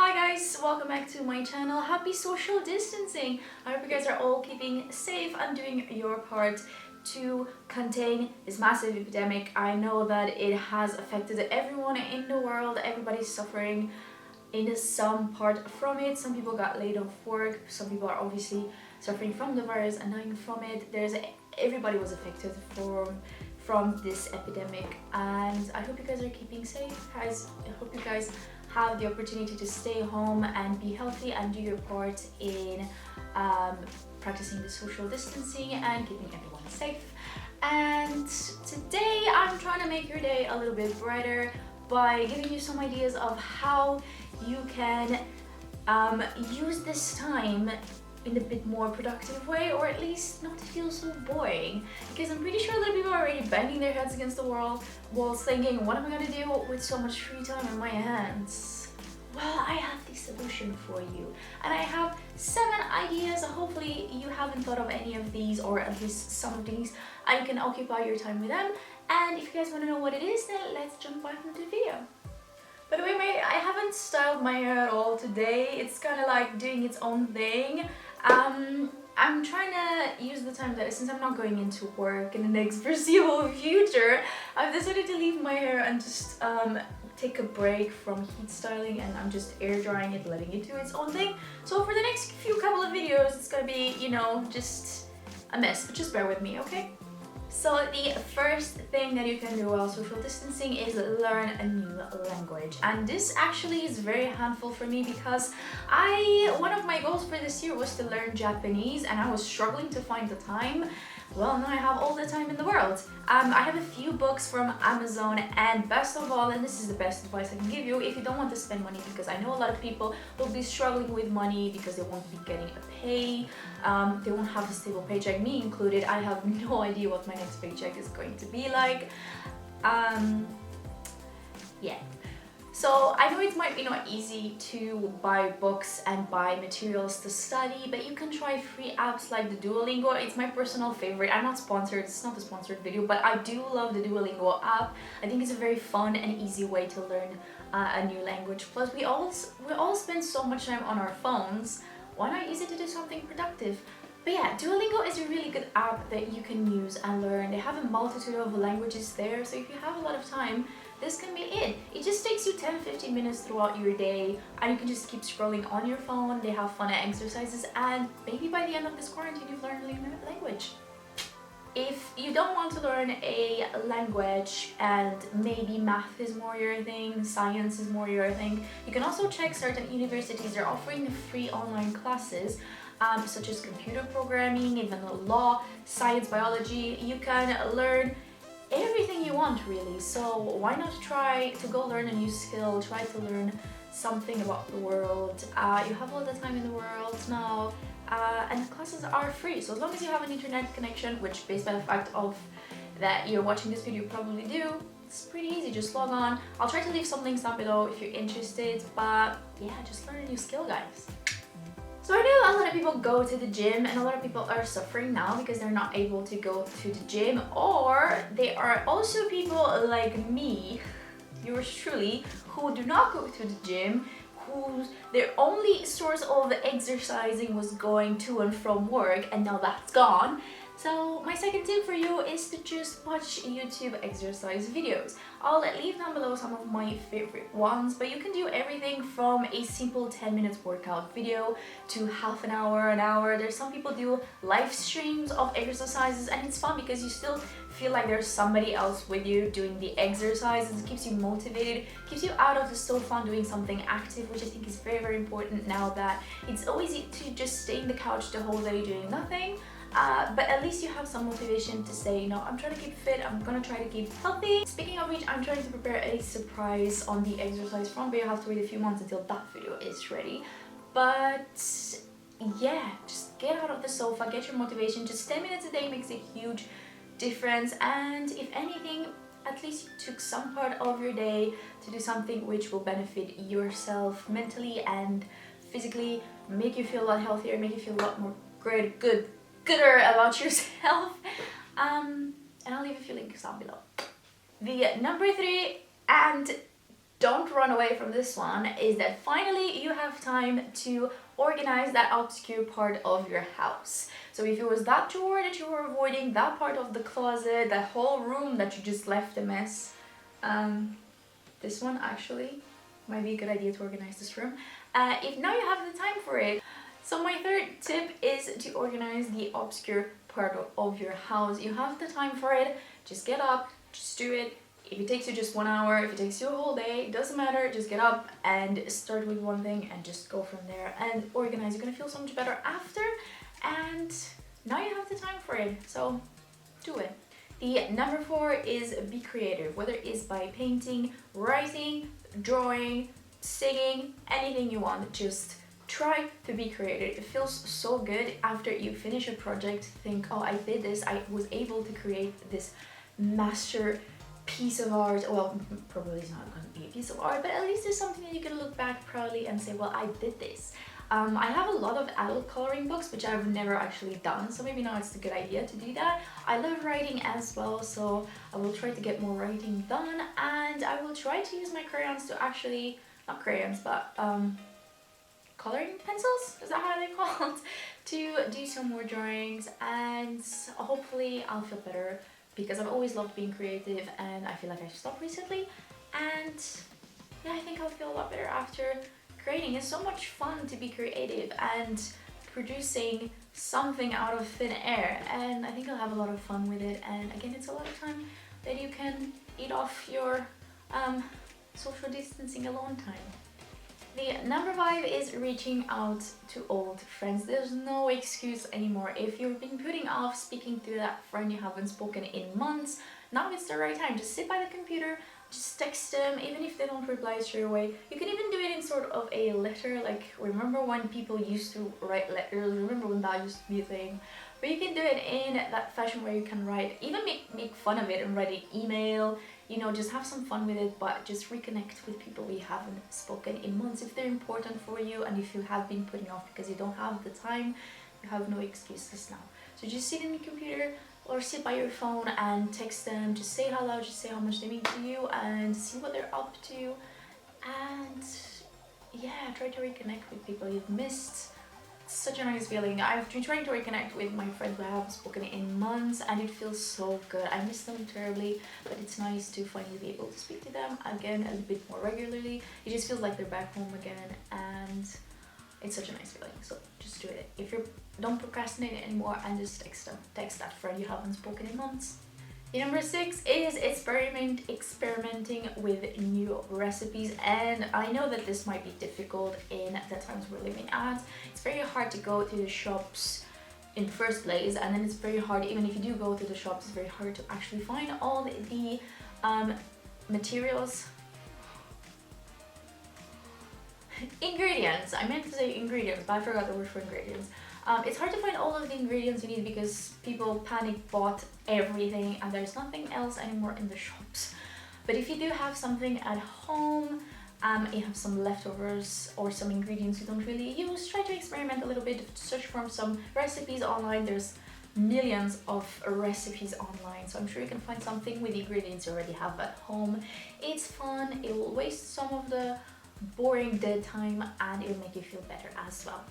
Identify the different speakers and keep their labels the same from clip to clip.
Speaker 1: Hi guys, welcome back to my channel. Happy social distancing. I hope you guys are all keeping safe and doing your part to contain this massive epidemic. I know that it has affected everyone in the world. Everybody's suffering in some part from it. Some people got laid off work. Some people are obviously suffering from the virus and dying from it. Everybody was affected from this epidemic, and I hope you guys are keeping safe. Guys, I hope you guys have the opportunity to stay home and be healthy and do your part in practicing the social distancing and keeping everyone safe. And today I'm trying to make your day a little bit brighter by giving you some ideas of how you can use this time in a bit more productive way, or at least not feel so boring, because I'm pretty sure that people are already banging their heads against the wall whilst thinking, what am I gonna do with so much free time in my hands? Well, I have the solution for you, and I have 7 ideas. Hopefully you haven't thought of any of these, or at least some of these, and you can occupy your time with them. And if you guys want to know what it is, then let's jump back into the video. By the way, I haven't styled my hair at all today. It's kind of like doing its own thing. I'm trying to use the time that, since I'm not going into work in the next foreseeable future, I've decided to leave my hair and just take a break from heat styling, and I'm just air drying it, letting it do its own thing. So for the next couple of videos, it's gonna be, you know, just a mess, but just bear with me, okay? So the first thing that you can do while social distancing is learn a new language. And this actually is very handful for me, because one of my goals for this year was to learn Japanese, and I was struggling to find the time. Well, now I have all the time in the world. I have a few books from Amazon, and best of all, and this is the best advice I can give you, if you don't want to spend money, because I know a lot of people will be struggling with money because they won't be getting a pay, they won't have a stable paycheck, me included. I have no idea what my next paycheck is going to be like. Yeah. So I know it might be not easy to buy books and buy materials to study, but you can try free apps like the Duolingo. It's my personal favorite. I'm not sponsored, it's not a sponsored video, but I do love the Duolingo app. I think it's a very fun and easy way to learn a new language. Plus we all spend so much time on our phones. Why not use it to do something productive? But yeah, Duolingo is a really good app that you can use and learn. They have a multitude of languages there, so if you have a lot of time, this can be it. It just takes you 10-15 minutes throughout your day, and you can just keep scrolling on your phone. They have fun exercises, and maybe by the end of this quarantine, you've learned a language. If you don't want to learn a language and maybe math is more your thing, science is more your thing, you can also check certain universities. They're offering free online classes, such as computer programming, even law, science, biology. You can learn everything you want, really. So why not try to go learn a new skill, try to learn something about the world. You have all the time in the world now, and the classes are free. So as long as you have an internet connection, which based by the fact of that you're watching this video, you probably do, it's pretty easy. Just log on. I'll try to leave some links down below if you're interested, but yeah, just learn a new skill, guys. So I know a lot of people go to the gym, and a lot of people are suffering now because they're not able to go to the gym, or they are also people like me, yours truly, who do not go to the gym, whose their only source of exercising was going to and from work, and now that's gone. So my second tip for you is to just watch YouTube exercise videos. I'll leave down below some of my favorite ones, but you can do everything from a simple 10 minutes workout video to half an hour. There's some people do live streams of exercises, and it's fun because you still feel like there's somebody else with you doing the exercises. It keeps you motivated, keeps you out of the sofa and doing something active, which I think is very, very important now that it's so easy to just stay in the couch the whole day doing nothing. But at least you have some motivation to say, you know, I'm trying to keep fit, I'm gonna try to keep healthy. Speaking of which, I'm trying to prepare a surprise on the exercise front, but you have to wait a few months until that video is ready. But yeah, just get out of the sofa, get your motivation. Just 10 minutes a day makes a huge difference, and if anything, at least you took some part of your day to do something which will benefit yourself mentally and physically, make you feel a lot healthier, make you feel a lot more gooder about yourself. And I'll leave a few links down below. The number 3 and don't run away from this one, is that finally you have time to organize that obscure part of your house. So if it was that drawer that you were avoiding, that part of the closet, that whole room that you just left a mess, this one actually might be a good idea to organize this room. If now you have the time for it. So my third tip is to organize the obscure part of your house. You have the time for it, just get up, just do it. If it takes you just 1 hour, if it takes you a whole day, it doesn't matter, just get up and start with one thing and just go from there and organize. You're gonna feel so much better after, and now you have the time for it, so do it. The number 4 is be creative, whether it's by painting, writing, drawing, singing, anything you want. Just try to be creative. It feels so good after you finish a project, think, oh, I did this, I was able to create this master piece of art. Well, probably it's not going to be a piece of art, but at least it's something that you can look back proudly and say, well, I did this. I have a lot of adult coloring books, which I've never actually done, so maybe now it's a good idea to do that. I love writing as well, so I will try to get more writing done, and I will try to use my crayons to actually, not crayons, but coloring pencils, is that how they're called, to do some more drawings, and hopefully I'll feel better, because I've always loved being creative and I feel like I've stopped recently, and yeah, I think I'll feel a lot better after creating. It's so much fun to be creative and producing something out of thin air, and I think I'll have a lot of fun with it. And again, it's a lot of time that you can eat off your social distancing alone time. The number 5 is reaching out to old friends. There's no excuse anymore. If you've been putting off speaking to that friend you haven't spoken in months, now it's the right time. Just sit by the computer, just text them, even if they don't reply straight away. You can even do it in sort of a letter, like remember when people used to write letters, remember when that used to be a thing? But you can do it in that fashion where you can write, even make fun of it and write an email, you know, just have some fun with it, but just reconnect with people we haven't spoken in months if they're important for you, and if you have been putting off because you don't have the time, you have no excuses now. So just sit in your computer or sit by your phone and text them, just say hello, just say how much they mean to you and see what they're up to, and yeah, try to reconnect with people you've missed. Such a nice feeling. I've been trying to reconnect with my friends who I haven't spoken in months, and it feels so good. I miss them terribly, but it's nice to finally be able to speak to them again a bit more regularly. It just feels like they're back home again, and it's such a nice feeling. So just do it. If you don't procrastinate anymore, and just text them. Text that friend you haven't spoken in months. The number 6 is experimenting with new recipes, and I know that this might be difficult in the times we're living at. It's very hard to go to the shops in the first place, and then it's very hard, even if you do go to the shops, it's very hard to actually find all the materials. Ingredients. I meant to say ingredients, but I forgot the word for ingredients. It's hard to find all of the ingredients you need because people panic bought everything and there's nothing else anymore in the shops. But if you do have something at home, you have some leftovers or some ingredients you don't really use, try to experiment a little bit, search for some recipes online. There's millions of recipes online, so I'm sure you can find something with the ingredients you already have at home. It's fun, it will waste some of the boring dead time, and it'll make you feel better as well.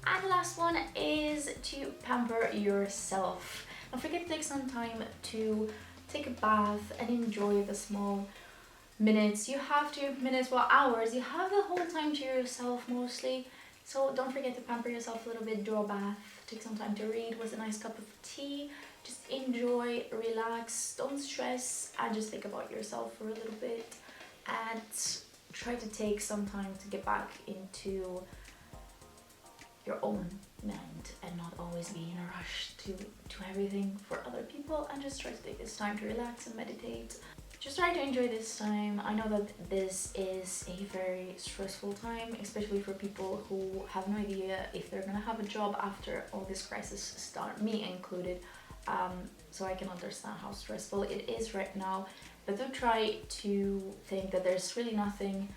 Speaker 1: And the last one is to pamper yourself. Don't forget to take some time to take a bath and enjoy the small minutes. You have to, minutes, well, hours, you have the whole time to yourself mostly. So don't forget to pamper yourself a little bit, do a bath, take some time to read with a nice cup of tea. Just enjoy, relax, don't stress, and just think about yourself for a little bit. And try to take some time to get back into your own mind and not always be in a rush to do everything for other people, and just try to take this time to relax and meditate. Just try to enjoy this time. I know that this is a very stressful time, especially for people who have no idea if they're gonna have a job after all this crisis start, me included. So I can understand how stressful it is right now, but do try to think that there's really nothing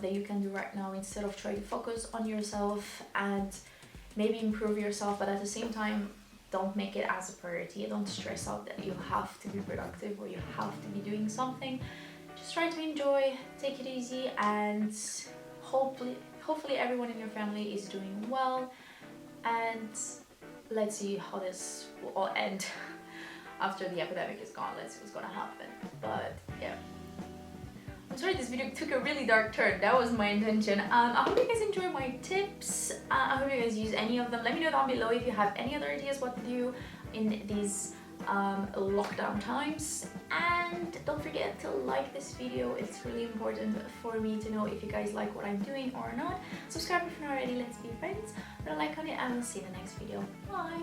Speaker 1: that you can do right now. Instead of try to focus on yourself and maybe improve yourself, but at the same time don't make it as a priority. Don't stress out that you have to be productive or you have to be doing something. just try to enjoy, take it easy, and hopefully everyone in your family is doing well. And let's see how this will all end after the epidemic is gone. Let's see what's gonna happen. But yeah, I'm sorry this video took a really dark turn. That was my intention. I hope you guys enjoy my tips. I hope you guys use any of them. Let me know down below if you have any other ideas what to do in these lockdown times. And don't forget to like this video. It's really important for me to know if you guys like what I'm doing or not. Subscribe if you're not already. Let's be friends. Put a like on it, and we'll see you in the next video. Bye.